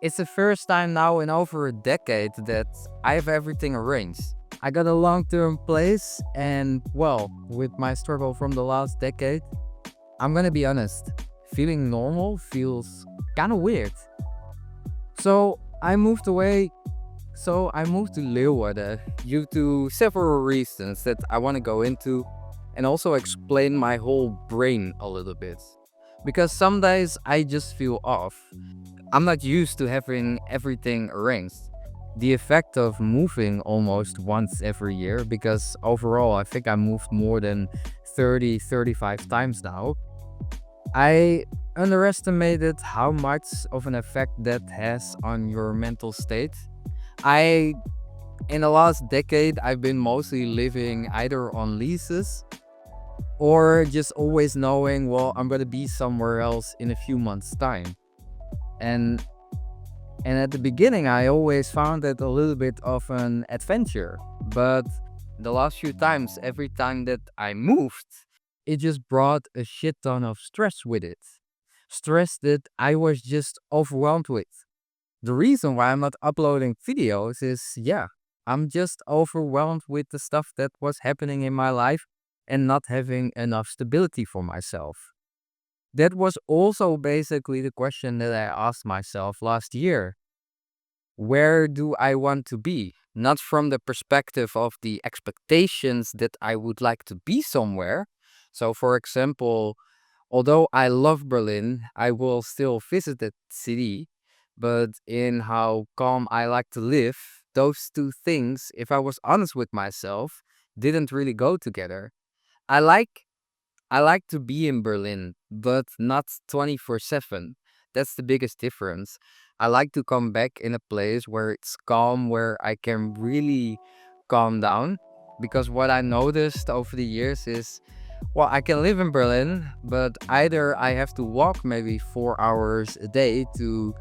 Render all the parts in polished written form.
It's the first time now in over a decade that I have everything arranged. I got a long-term place and well, with my struggle from the last decade, I'm gonna be honest, feeling normal feels kind of weird. So I moved away, I moved to Leeuwarden due to several reasons that I want to go into and also explain my whole brain a little bit. Because some days I just feel off. I'm not used to having everything arranged. The effect of moving almost once every year, because overall I think I moved more than 30, 35 times now. I underestimated how much of an effect that has on your mental state. I In the last decade I've been mostly living either on leases or just always knowing, well, I'm gonna be somewhere else in a few months' time. And and at the beginning I always found it a little bit of an adventure. But the last few times, every time that I moved, it just brought a shit ton of stress with it. Stress that I was just overwhelmed with. The reason why I'm not uploading videos is, yeah, I'm just overwhelmed with the stuff that was happening in my life and not having enough stability for myself. That was also basically the question that I asked myself last year. Where do I want to be? Not from the perspective of the expectations that I would like to be somewhere. So, for example, although I love Berlin, I will still visit the city, but in how calm I like to live, those two things, if I was honest with myself, didn't really go together. I like I like to be in Berlin, but not 24/7. That's the biggest difference. I like to come back in a place where it's calm, where I can really calm down. Because what I noticed over the years is, well, I can live in Berlin, but either I have to walk maybe 4 hours a day to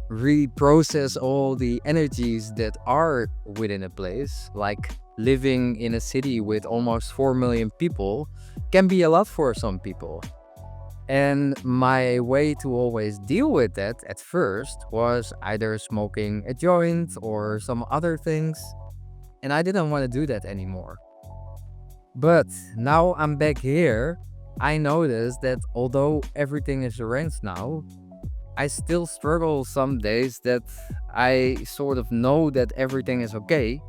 reprocess all the energies that are within a place, like living in a city with almost 4 million people can be a lot for some people. And my way to always deal with that at first was either smoking a joint or some other things, and I didn't want to do that anymore. But now I'm back here, I noticed that although everything is arranged now, I still struggle some days that I sort of know that everything is okay.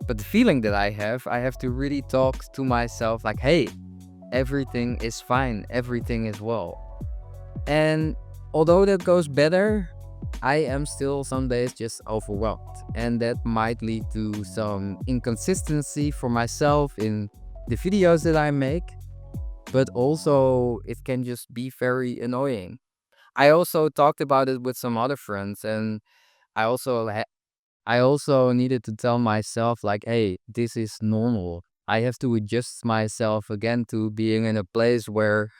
But the feeling that I have to really talk to myself like, hey, everything is fine, everything is well. And although that goes better, I am still some days just overwhelmed. And that might lead to some inconsistency for myself in the videos that I make, but also it can just be very annoying. I also talked about it with some other friends, and I also needed to tell myself like, hey, this is normal. I have to adjust myself again to being in a place where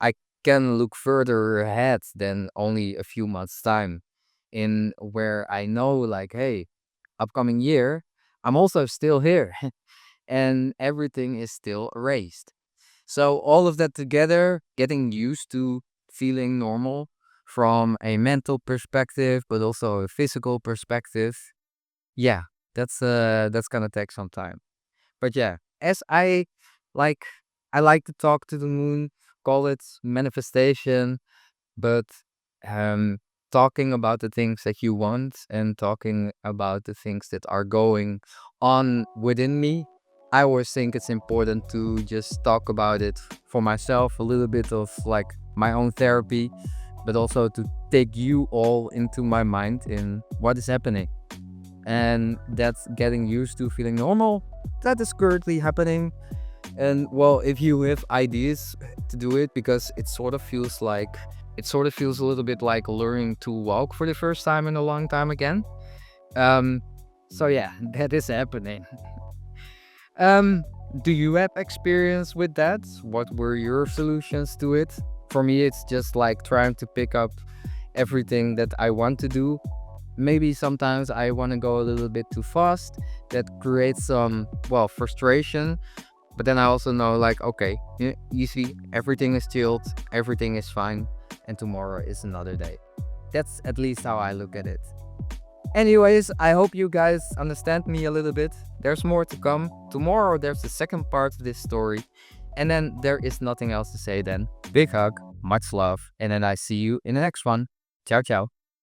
I can look further ahead than only a few months time, in where I know like, hey, upcoming year, I'm also still here and everything is still erased. So all of that together, getting used to feeling normal from a mental perspective, but also a physical perspective. Yeah, that's gonna take some time. But yeah, as like I like to talk to the moon, call it manifestation, but um talking about the things that you want and talking about the things that are going on within me, I always think it's important to just talk about it for myself, a little bit of like my own therapy, but also to take you all into my mind in what is happening. And that's getting used to feeling normal. That is currently happening. And well, if you have ideas to do it, because it sort of feels a little bit like learning to walk for the first time in a long time again. Um, so yeah, that is happening. Um, do you have experience with that? What were your solutions to it? For me, it's just like trying to pick up everything that I want to do. Maybe sometimes I want to go a little bit too fast. That creates some, well, frustration. But then I also know, like, okay, you see, everything is chilled, everything is fine, and tomorrow is another day. That's at least how I look at it. Anyways, I hope you guys understand me a little bit. There's more to come. Tomorrow there's the second part of this story. And then there is nothing else to say then. Big hug, much love, and then I see you in the next one. Ciao, ciao.